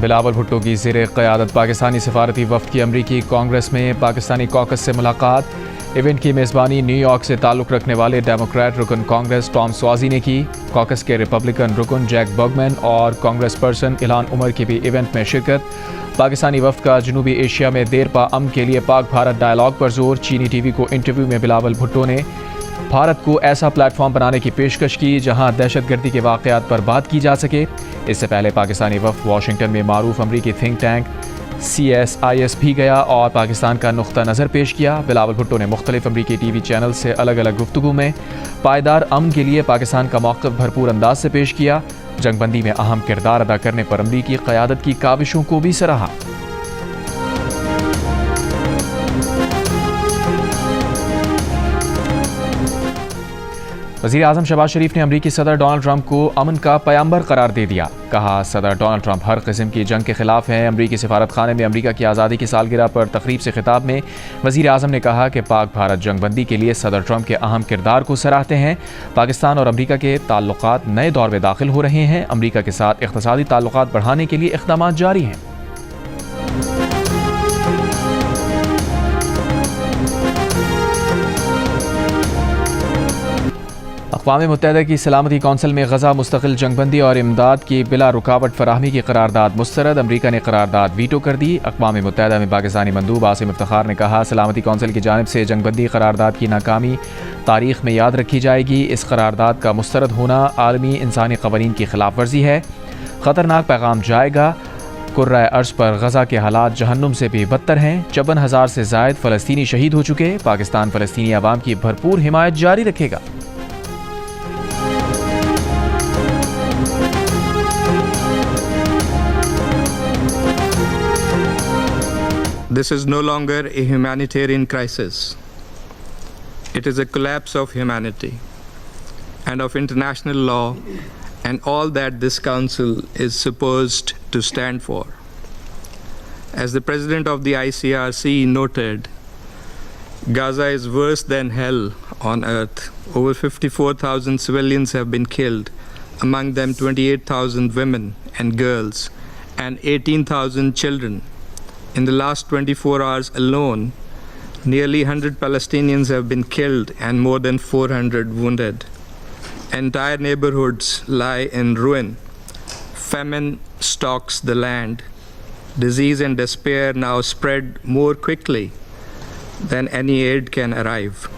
बिलावल भुट्टो की ज़ेर क़यादत पाकिस्तानी सफारती वफ़द की अमरीकी कांग्रेस में पाकिस्तानी कॉकस से मुलाकात। इवेंट की मेज़बानी न्यूयॉर्क से ताल्लुक़ रखने वाले डेमोक्रेट रुकन कांग्रेस टॉम स्वाज़ी ने की। कॉकस के रिपब्लिकन रुकन जैक बर्गमैन और कांग्रेस पर्सन इल्हान उमर की भी इवेंट में शिरकत। पाकिस्तानी वफ़द का जनूबी एशिया में देरपा अमन के लिए पाक भारत डायलॉग पर जोर। चीनी टीवी को इंटरव्यू में बिलावल भुट्टो ने भारत को ऐसा प्लेटफॉर्म बनाने की पेशकश की जहां दहशतगर्दी के वाक़यात पर बात की जा सके। इससे पहले पाकिस्तानी वफ़द वाशिंगटन में मारूफ अमरीकी थिंक टैंक CSIS भी गया और पाकिस्तान का नुक्ता नज़र पेश किया। बिलावल भुट्टो ने मुख्तलिफ अमरीकी TV चैनल से अलग अलग गुफ्तगू में पायदार अमन के लिए पाकिस्तान का मौक़िफ़ भरपूर अंदाज से पेश किया। जंगबंदी में अहम किरदार अदा करने पर अमरीकी क़यादत की काविशों को भी सराहा। वज़ीर आज़म शहबाज शरीफ ने अमरीकी सदर डोनाल्ड ट्रंप को अमन का पैगंबर करार दे दिया। कहा, सदर डोनाल्ड ट्रंप हर किस्म की जंग के खिलाफ हैं। अमरीकी सफारत खाने में अमरीका की आज़ादी की सालगिरह पर तकरीब से खिताब में वज़ीर आज़म ने कहा कि पाक भारत जंगबंदी के लिए सदर ट्रंप के अहम किरदार को सराहते हैं। पाकिस्तान और अमरीका के ताल्लुकात नए दौर में दाखिल हो रहे हैं। अमरीका के साथ इक़्तिसादी ताल्लुकात बढ़ाने के लिए इक़दाम जारी हैं। अक़वाम मुत्तहिदा की सलामती कौंसिल में गज़ा मुस्तक़िल जंगबंदी और इमदाद की बिला रुकावट फराहमी की करारदाद मुस्तरद। अमरीका ने करारदाद वीटो कर दी। अक़वाम मुत्तहिदा में पाकिस्तानी मंदूब आसिम इफ्तिखार ने कहा, सलामती कौंसिल की जानिब से जंगबंदी करारदाद की नाकामी तारीख़ में याद रखी जाएगी। इस करारदाद का मुस्तरद होना आलमी इंसानी क़वानीन की खिलाफ वर्जी है। ख़तरनाक पैगाम जाएगा। कुर्रा अर्ज़ पर गज़ा के हालात जहन्नुम से भी बदतर हैं। 54,000 से ज़ायद फ़लस्तीनी शहीद हो चुके। पाकिस्तान फ़लस्तीनी अवाम की भरपूर हिमायत जारी रखेगा। This is no longer a humanitarian crisis. It is a collapse of humanity and of international law and all that this council is supposed to stand for. As the president of the ICRC noted, Gaza is worse than hell on earth. Over 54,000 civilians have been killed, among them 28,000 women and girls and 18,000 children. In the last 24 hours alone, nearly 100 Palestinians have been killed and more than 400 wounded. Entire neighborhoods lie in ruin. Famine stalks the land. Disease and despair now spread more quickly than any aid can arrive.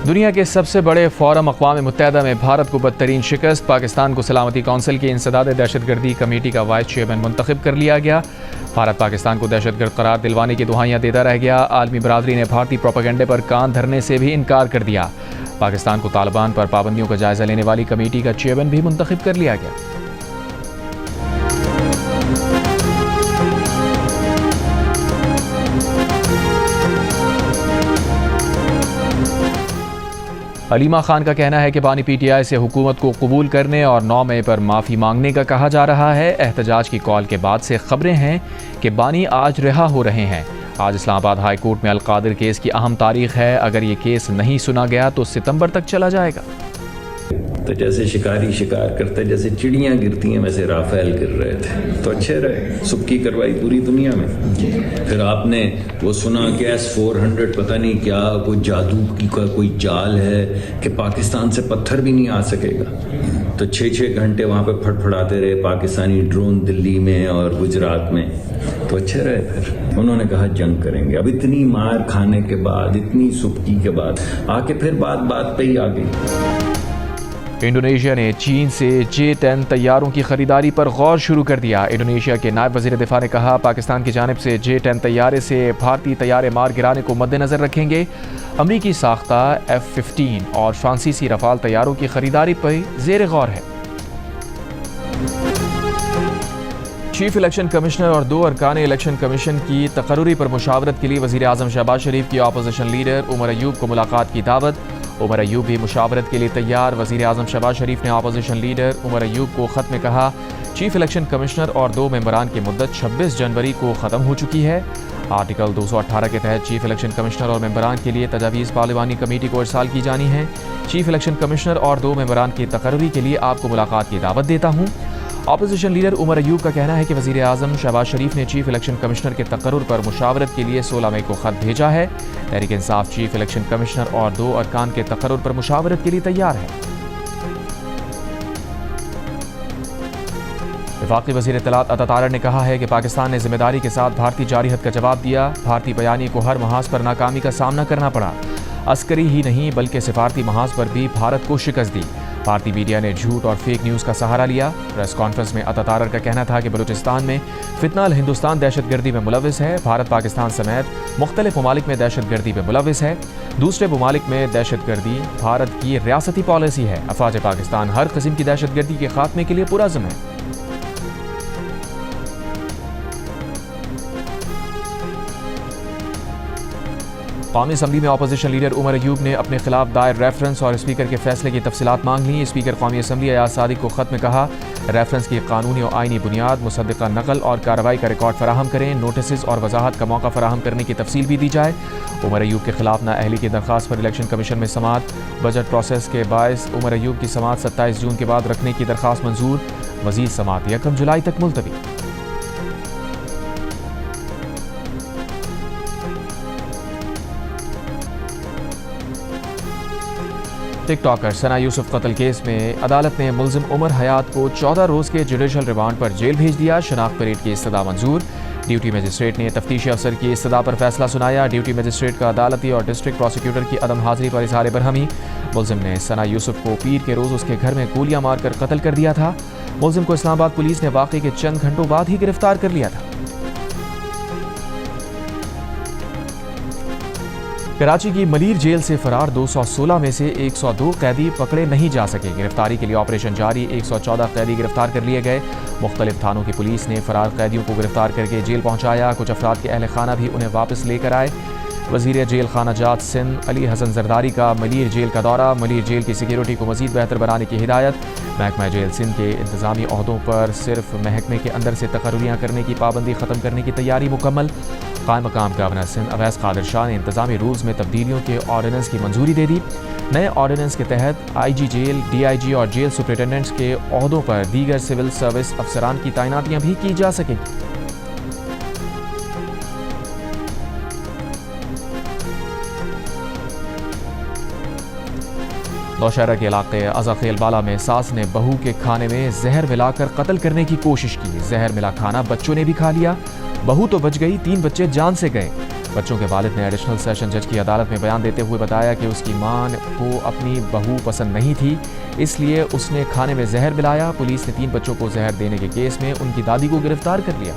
दुनिया के सबसे बड़े forum अक़वाम मुत्तहिदा में भारत को बदतरीन शिकस्त। पाकिस्तान को सलामती council की इंसदाद दहशतगर्दी कमेटी का वाइस चेयरमैन मुंतखब कर लिया गया। भारत पाकिस्तान को दहशतगर्द करार दिलवाने की दुहाइयाँ देता रह गया। आलमी बरादरी ने भारतीय प्रोपेगेंडे पर कान धरने से भी इनकार कर दिया। पाकिस्तान को तालिबान पर पाबंदियों का जायजा लेने वाली कमेटी का चेयरमैन भी मुंतखब कर लिया गया। अलीमा खान का कहना है कि बानी PTI से हुकूमत को कबूल करने और 9 मई पर माफ़ी मांगने का कहा जा रहा है। एहतजाज की कॉल के बाद से खबरें हैं कि बानी आज रिहा हो रहे हैं। आज इस्लामाबाद हाई कोर्ट में अलकादिर केस की अहम तारीख है। अगर ये केस नहीं सुना गया तो सितंबर तक चला जाएगा। तो जैसे शिकारी शिकार करते, जैसे चिड़ियाँ गिरती हैं, वैसे राफेल गिर रहे थे। तो अच्छे रहे, सुक्की करवाई पूरी दुनिया में। फिर आपने वो सुना कि S-400 पता नहीं क्या कोई जादू की कोई जाल है कि पाकिस्तान से पत्थर भी नहीं आ सकेगा। तो 6-6 घंटे वहाँ पे फटफड़ाते रहे पाकिस्तानी ड्रोन दिल्ली में और गुजरात में। तो अच्छे रहे। फिर उन्होंने कहा जंग करेंगे। अब इतनी मार खाने के बाद, इतनी सुक्की के बाद आके फिर बात पे ही आ गई। इंडोनेशिया ने चीन से J-10 तैयारों की खरीदारी पर गौर शुरू कर दिया। इंडोनेशिया के नायब वज़ीर दिफा ने कहा, पाकिस्तान की जानिब से J-10 तैयारे से भारतीय तैयारे मार गिराने को मद्देनज़र रखेंगे। अमरीकी साख्ता F-15 और फ्रांसीसी रफाल तैयारों की खरीदारी पर ज़ेर गौर है। चीफ इलेक्शन कमिश्नर और 2 अरकान इलेक्शन कमीशन की तकर्रुरी पर मुशावरत के लिए वज़ीर आज़म शहबाज शरीफ की अपोजिशन लीडर उमर अयूब को मुलाकात की दावत। उमर अयूब भी मुशावरत के लिए तैयार। वज़ीर आज़म शहबाज शरीफ ने अपोजिशन लीडर उमर अयूब को ख़त में कहा, चीफ इलेक्शन कमिश्नर और 2 मेंबरान की मुद्दत 26 जनवरी को ख़त्म हो चुकी है। आर्टिकल 218 के तहत चीफ इलेक्शन कमिश्नर और मेंबरान के लिए तजावीज़ पार्लिमानी कमेटी को इरसाल की जानी है। चीफ इलेक्शन कमिश्नर और 2 मेंबरान की तकर्री के लिए आपको मुलाकात की दावत देता हूँ। ऑपोजिशन लीडर उमर अयूब का कहना है कि वज़ीर आज़म शहबाज शरीफ ने चीफ इलेक्शन कमिश्नर के तकर्रुर पर मुशावरत के लिए 16 मई को खत भेजा है। Tehreek Insaf chief election commissioner और 2 अरकान के तकर्रुर पर मुशावरत के लिए तैयार है। वफाकी वज़ीर इत्तलात अता तारड़ ने कहा है कि पाकिस्तान ने जिम्मेदारी के साथ भारतीय जारिहत का जवाब दिया। भारतीय बयानी को हर महाज पर नाकामी का सामना करना पड़ा। अस्करी ही नहीं बल्कि सिफारती महाज पर भी भारत को शिकस्त दी। भारतीय मीडिया ने झूठ और फेक न्यूज़ का सहारा लिया। प्रेस कॉन्फ्रेंस में अता तारड़ का कहना था कि बलूचिस्तान में फितना अल हिंदुस्तान दहशतगर्दी में मुलविस है। भारत पाकिस्तान समेत मुख्तलिफ ममालिक में दहशतगर्दी में मुलविस है। दूसरे ममालिक में दहशतगर्दी भारत की रियासती पॉलिसी है। अफवाज पाकिस्तान हर किस्म की दहशतगर्दी के खात्मे के लिए पुरअज़्म है। कौमी असम्बली में ऑपोजिशन लीडर उमर अयूब ने अपने खिलाफ दायर रेफरेंस और स्पीकर के फैसले की तफसीलात मांग ली। स्पीकर कौमी असम्बली अयाज सादिक को खत में कहा, रेफरेंस की कानूनी और आइनी बुनियाद, मुसद्दिका नकल और कार्रवाई का रिकॉर्ड फराहम करें। नोटिस और वजाहत का मौका फराहम करने की तफसील भी दी जाए। उमर अयूब के खिलाफ नाअहली की दरख्वास्त पर इलेक्शन कमीशन में समाअत। बजट प्रोसेस के बायस उमर अयूब की समाअत 27 जून के बाद रखने की दरख्वास्त मंजूर। मजीद समाअत 1 जुलाई तक मुलतवी। टिकटॉकर सना यूसुफ कत्ल केस में अदालत ने मुल्जिम उमर हयात को 14 रोज के जुडिशल रिमांड पर जेल भेज दिया। शनाख्त परेड की इस्तदा मंजूर। ड्यूटी मजिस्ट्रेट ने तफ्तीशी अफसर की इस्तदा पर फैसला सुनाया। ड्यूटी मजिस्ट्रेट का अदालती और डिस्ट्रिक्ट प्रोसिक्यूटर की अदम हाजिरी पर इजहार बरहमी। मुल्जिम ने सना यूसुफ को पीर के रोज उसके घर में गोलियां मारकर कत्ल कर दिया था। मुल्जिम को इस्लामाबाद पुलिस ने वाकई के चंद घंटों बाद ही गिरफ्तार कर लिया था। कराची की मलीर जेल से फरार 216 में से 102 कैदी पकड़े नहीं जा सके। गिरफ्तारी के लिए ऑपरेशन जारी। 114 कैदी गिरफ्तार कर लिए गए। मुख्तलिफ थानों की पुलिस ने फरार कैदियों को गिरफ्तार करके जेल पहुंचाया। कुछ अफराद के अहल खाना भी उन्हें वापस लेकर आए। वज़ीर जेल खाना जात सिंध अली हसन जरदारी का मलीर जेल का दौरा। मलीर जेल की सिक्योरिटी को मजीद बेहतर बनाने की हिदायत। महकमा जेल सिंध के इंतजामी अहदों पर सिर्फ महकमे के अंदर से तकर्रियाँ करने की पाबंदी ख़त्म करने की तैयारी मुकम्मल। कायम मकाम गवर्नर सिंध अवैस कादिर शाह ने इंतजामी रूल्स में तब्दीलियों के ऑर्डिनेंस की मंजूरी दे दी। नए ऑर्डिनेंस के तहत IG जेल, DIG और जेल सुपरिटेंडेंट्स के ओहदों पर दीगर सिविल सर्विस अफसरान की तैनातियाँ भी की जा सकेंगी। नौशहरा के इलाके अज़ाखेल बाला में सास ने बहू के खाने में जहर मिलाकर कत्ल करने की कोशिश की। जहर मिला खाना बच्चों ने भी खा लिया। बहू तो बच गई, 3 बच्चे जान से गए। बच्चों के वालिद ने एडिशनल सेशन जज की अदालत में बयान देते हुए बताया कि उसकी मां को अपनी बहू पसंद नहीं थी, इसलिए उसने खाने में जहर मिलाया। पुलिस ने 3 बच्चों को जहर देने के केस में उनकी दादी को गिरफ्तार कर लिया।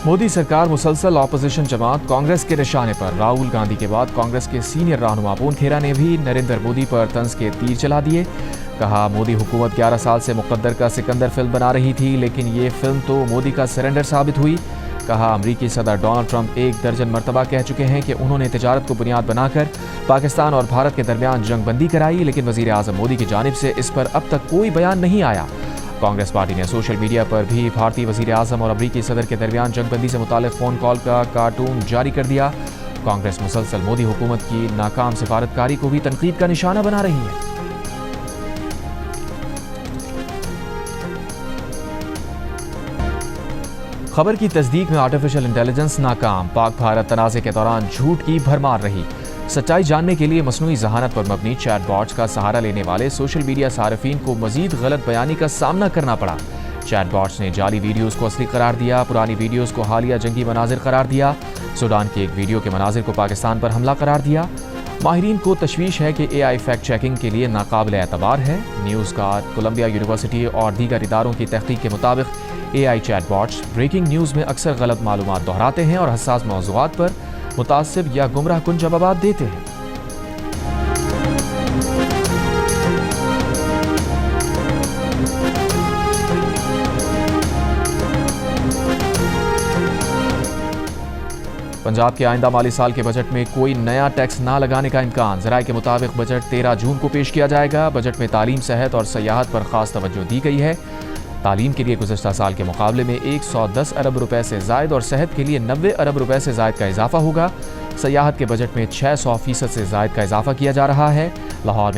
मोदी सरकार मुसलसल ऑपोजिशन जमात कांग्रेस के निशाने पर। राहुल गांधी के बाद कांग्रेस के सीनियर रहनुमा पून खेरा ने भी नरेंद्र मोदी पर तंज के तीर चला दिए। कहा, मोदी हुकूमत 11 साल से मुकद्दर का सिकंदर फिल्म बना रही थी, लेकिन ये फिल्म तो मोदी का सरेंडर साबित हुई। कहा, अमरीकी सदर डोनाल्ड ट्रंप 1 दर्जन मरतबा कह चुके हैं कि उन्होंने तिजारत को बुनियाद बनाकर पाकिस्तान और भारत के दरमियान जंग बंदी कराई, लेकिन वज़ीर आज़म मोदी की जानिब से इस पर अब तक कोई बयान नहीं आया। कांग्रेस पार्टी ने सोशल मीडिया पर भी भारतीय वज़ीर आज़म और अमरीकी सदर के दरमियान जंगबंदी से मुताल्लिक़ फ़ोन कॉल का कार्टून जारी कर दिया। कांग्रेस मुसलसल मोदी हुकूमत की नाकाम सिफारतकारी को भी तनकीद का निशाना बना रही है। खबर की तस्दीक में आर्टिफिशियल इंटेलिजेंस नाकाम। पाक भारत तनाज़े के दौरान झूठ की भरमार रही। सच्चाई जानने के लिए मसनूई जहानत पर मबनी चैटबॉट्स का सहारा लेने वाले सोशल मीडिया सारिफीन को मजीद गलत बयानी का सामना करना पड़ा। चैटबॉट्स ने जाली वीडियोस को असली करार दिया, पुरानी वीडियोस को हालिया जंगी मनाजिर करार दिया, सूडान के एक वीडियो के मनाजिर को पाकिस्तान पर हमला करार दिया। माहिरीन को तशवीश है कि AI फैक्ट चेकिंग के लिए नाकाबिल एतबार है। न्यूज़ गार्ड, कोलंबिया यूनिवर्सिटी और दीगर इदारों की तहकीक के मुताबिक AI चैटबॉट्स ब्रेकिंग न्यूज़ में अक्सर गलत मालूमात दोहराते हैं और हसास मौज़ूआत पर मुतासिब या गुमराह कुन जवाब देते हैं। पंजाब के आइंदा माली साल के बजट में कोई नया टैक्स ना लगाने का इम्कान। ज़राए के मुताबिक बजट 13 जून को पेश किया जाएगा। बजट में तालीम, सेहत और सयाहत पर खास तवज्जो दी गई है। तालीम के लिए गुज़श्ता साल के मुकाबले में 110 अरब रुपए से ज़ायद और सेहत के लिए 90 अरब रुपए से ज़ायद का इजाफा होगा। सयाहत के बजट में 600% से ज़ायद का इजाफा किया जा रहा है। लाहौर